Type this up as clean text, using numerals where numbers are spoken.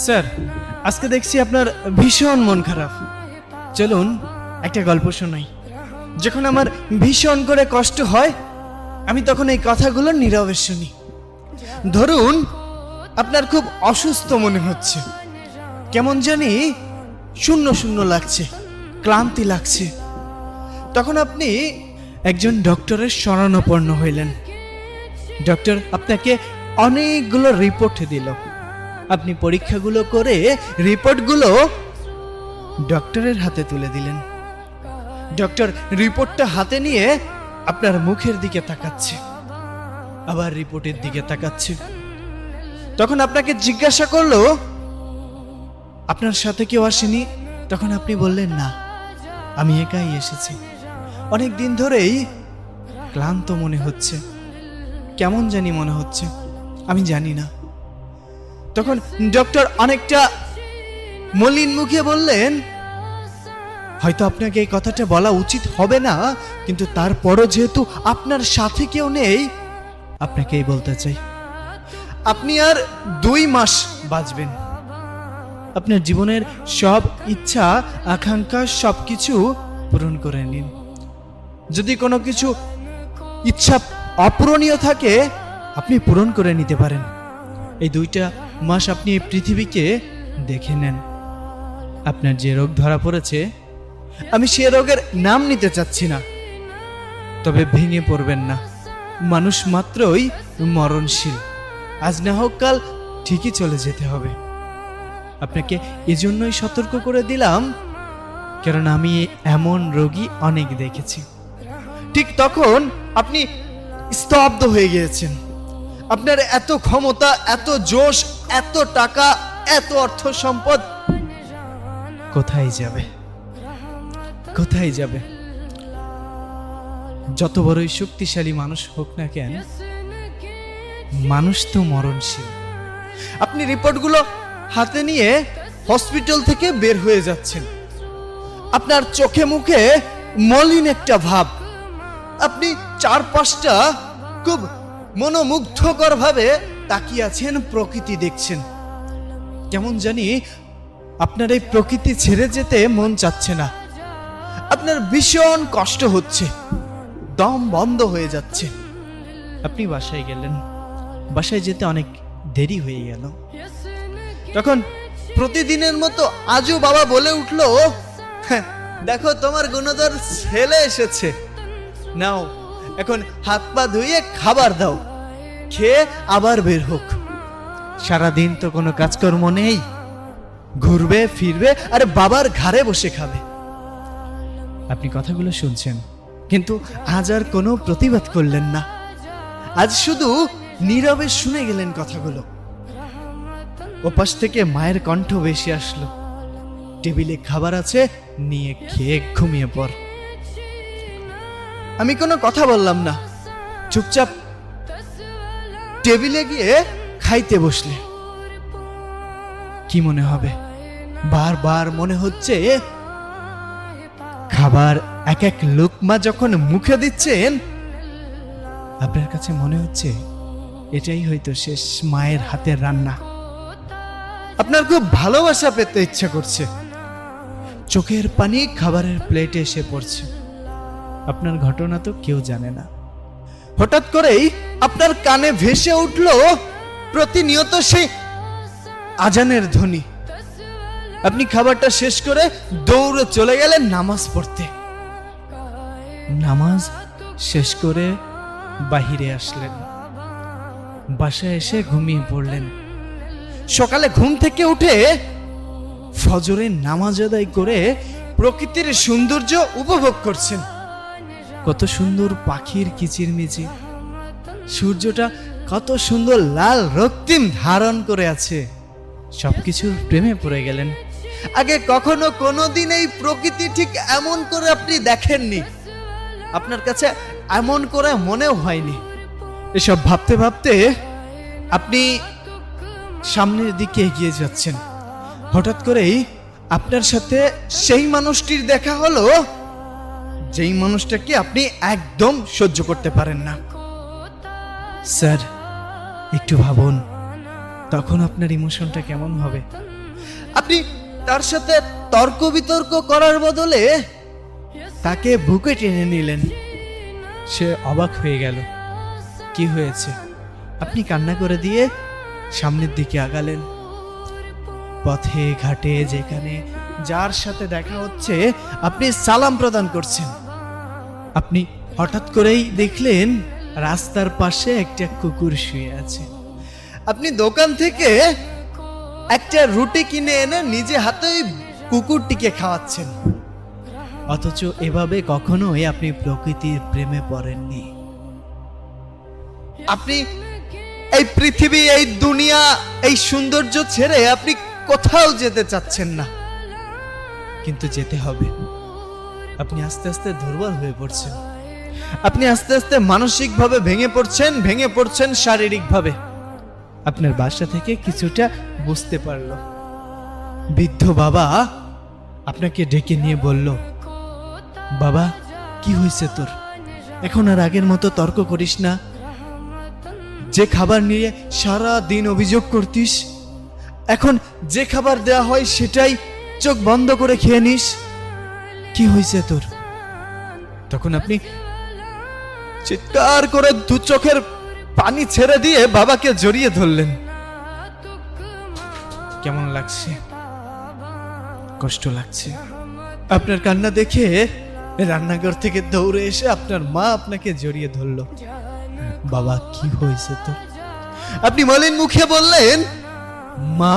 Sir, আজকে দেখছি আপনার ভীষণ মন খারাপ। চলুন একটা গল্প শোনাই। যখন আমার ভীষণ করে কষ্ট হয়, আমি তখন এই কথাগুলো নীরবে শুনি। ধরুন আপনার খুব অসুস্থ মনে হচ্ছে, কেমন জানি শূন্য শূন্য লাগছে, ক্লান্তি লাগছে। তখন আপনি একজন ডক্টরের শরণাপন্ন হইলেন। ডক্টর আপনাকে অনেকগুলো রিপোর্ট দিল। আপনি পরীক্ষাগুলো করে রিপোর্টগুলো ডক্টরের হাতে তুলে দিলেন। ডক্টর রিপোর্টটা হাতে নিয়ে আপনার মুখের দিকে তাকাচ্ছে, আবার রিপোর্টের দিকে তাকাচ্ছে। তখন আপনাকে জিজ্ঞাসা করলো, আপনার সাথে কেউ আসেনি? তখন আপনি বললেন, না, আমি একাই এসেছি। অনেক দিন ধরেই ক্লান্ত মনে হচ্ছে, কেমন জানি মনে হচ্ছে, আমি জানি না। তখন ডক্টর অনেকটা মলিন মুখে বললেন, হয়তো আপনাকে এই কথাটা বলা উচিত হবে না, কিন্তু তারপরও যেহেতু আপনার সাথে কেউ নেই, আপনাকেই বলতে চাই, আপনি আর 2 মাস বাঁচবেন। আপনার জীবনের সব ইচ্ছা আকাঙ্ক্ষা সবকিছু পূরণ করে নিন। যদি কোনো কিছু ইচ্ছা অপূরণীয় থাকে, আপনি পূরণ করে নিতে পারেন। এই 2টা মাস আপনি এই পৃথিবীকে দেখে নেন। আপনার যে রোগ ধরা পড়েছে, আমি সে রোগের নাম নিতে চাচ্ছি না, তবে ভেঙে পড়বেন না। মানুষ মাত্রই মরণশীল, আজ না হোক কাল ঠিকই চলে যেতে হবে। আপনাকে এজন্যই সতর্ক করে দিলাম, কারণ আমি এমন রোগী অনেক দেখেছি। ঠিক তখন আপনি স্তব্ধ হয়ে গিয়েছেন। আপনার এত ক্ষমতা, এত জোশ, এত টাকা, এত অর্থ সম্পদ কোথায় যাবে? কোথায় যাবে? যত বড়ই শক্তিশালী মানুষ হোক না কেন, মানুষ তো মরণশীল। আপনি রিপোর্টগুলো হাতে নিয়ে হসপিটাল থেকে বের হয়ে যাচ্ছেন। আপনার চোখে মুখে মলিন একটা ভাব। আপনি চারপাশটা খুব মনোমুগ্ধকর ভাবে তাকিয়ে আছেন, প্রকৃতি দেখছেন। কেমন জানি আপনার এই প্রকৃতি ছেড়ে যেতে মন চাচ্ছে না। আপনার ভীষণ কষ্ট হচ্ছে, দম বন্ধ হয়ে যাচ্ছে। আপনি বাসায় গেলেন। বাসায় যেতে অনেক দেরি হয়ে গেল। তখন প্রতিদিনের মতো আজও বাবা বলে উঠলো, দেখো তোমার গুণধর ছেলে এসেছে, নাও এখন হাত পা ধুয়ে খাবার দাও, খেয়ে আবার বের হোক। সারাদিন তো কোনো কাজকর্ম নেই, ঘুরবে ফিরবে আর বাবার ঘাড়ে বসে খাবে। আপনি কথাগুলো শুনছেন, কিন্তু আজ আর কোনো প্রতিবাদ করলেন না। আজ শুধু নীরবে শুনে গেলেন কথাগুলো। ওপাশ থেকে মায়ের কণ্ঠ ভেসে আসলো, টেবিলে খাবার আছে, নিয়ে খেয়ে ঘুমিয়ে পড়। আমি কোনো কথা বললাম না, চুপচাপ টেবিলে গিয়ে খাইতে বসলে। কি মনে হবে? বারবার মনে হচ্ছে খাবার এক এক লোকমা যখন মুখে দিচ্ছেন, আপনার কাছে মনে হচ্ছে এটাই হয়তো শেষ মায়ের হাতের রান্না। আপনার খুব ভালোবাসা পেতে ইচ্ছা করছে। চোখের পানি খাবারের প্লেটে এসে পড়ছে। আপনার ঘটনা তো কেউ জানে না। হঠাৎ করেই আপনার কানে ভেসে উঠল প্রতিনিয়ত সেই আজানের ধ্বনি। আপনি খাবারটা শেষ করে দৌড়ে চলে গেলেন নামাজ পড়তে। নামাজ শেষ করে বাহিরে আসলেন। বাসায় এসে ঘুমিয়ে পড়লেন। সকালে ঘুম থেকে উঠে ফজরের নামাজ আদায় করে প্রকৃতির সৌন্দর্য উপভোগ করছেন। কত সুন্দর পাখির কিচিরমিচির, সূর্যটা কত সুন্দর লাল রক্তিম ধারণ করে আছে। সবকিছুর প্রেমে পড়ে গেলেন। আগে কখনো কোনোদিন এই প্রকৃতি ঠিক এমন করে আপনি দেখেননি। আপনার কাছে এমন করে মনেও হয়নি। এসব ভাবতে ভাবতে আপনি সামনের দিকে এগিয়ে যাচ্ছেন। হঠাৎ করেই আপনার সাথে সেই মানুষটির দেখা হলো, যেই মানুষটাকে আপনি একদম সহ্য করতে পারেন না। স্যার, একটু ভাবুন, তখন আপনার ইমোশনটা কেমন হবে? আপনি তার সাথে তর্ক বিতর্ক করার বদলে তাকে বুকে টেনে নিলেন। সে অবাক হয়ে গেল। কি হয়েছে? আপনি কান্না করে দিয়ে সামনের দিকে আগালেন। পথে ঘাটে যেখানে যার সাথে দেখা হচ্ছে আপনি সালাম প্রদান করছেন। আপনি হঠাৎ করেই দেখলেন রাস্তার পাশে একটা কুকুর শুয়ে আছে। আপনি দোকান থেকে একটা রুটি কিনে এনে নিজে হাতে ওই কুকুরটিকে খাওয়াচ্ছেন। অথচ এভাবে কখনোই আপনি প্রকৃতির প্রেমে পড়েননি। আপনি এই পৃথিবী, এই দুনিয়া, এই সৌন্দর্য ছেড়ে আপনি কোথাও যেতে চাচ্ছেন না, কিন্তু যেতে হবে। আপনি আস্তে আস্তে দুর্বল হয়ে পড়ছেন। আপনি আস্তে আস্তে মানসিকভাবে ভেঙে পড়ছেন শারীরিকভাবে। আপনার বাসা থেকে কিছুটা বুঝতে পারল। বৃদ্ধ বাবা আপনাকে ডেকে নিয়ে বলল, বাবা কি হয়েছে তোর? এখন আর আগের মতো তর্ক করিস না। যে খাবার নিয়ে সারা দিন অভিযোগ করতিস, এখন যে খাবার দেয়া হয় সেটাই চোখ বন্ধ করে খেয়ে নিস। কি হয়েছে তোর? তখন আপনি চিৎকার করে দু চোখের পানি ছেড়ে দিয়ে বাবাকে জড়িয়ে ধরলেন। কেমন লাগছে? কষ্ট লাগছে। আপনার কান্না দেখে রান্নাঘর থেকে দৌড়ে এসে আপনার মা আপনাকে জড়িয়ে ধরল। বাবা কি হয়েছে তোর? আপনি মলিন মুখে বললেন, মা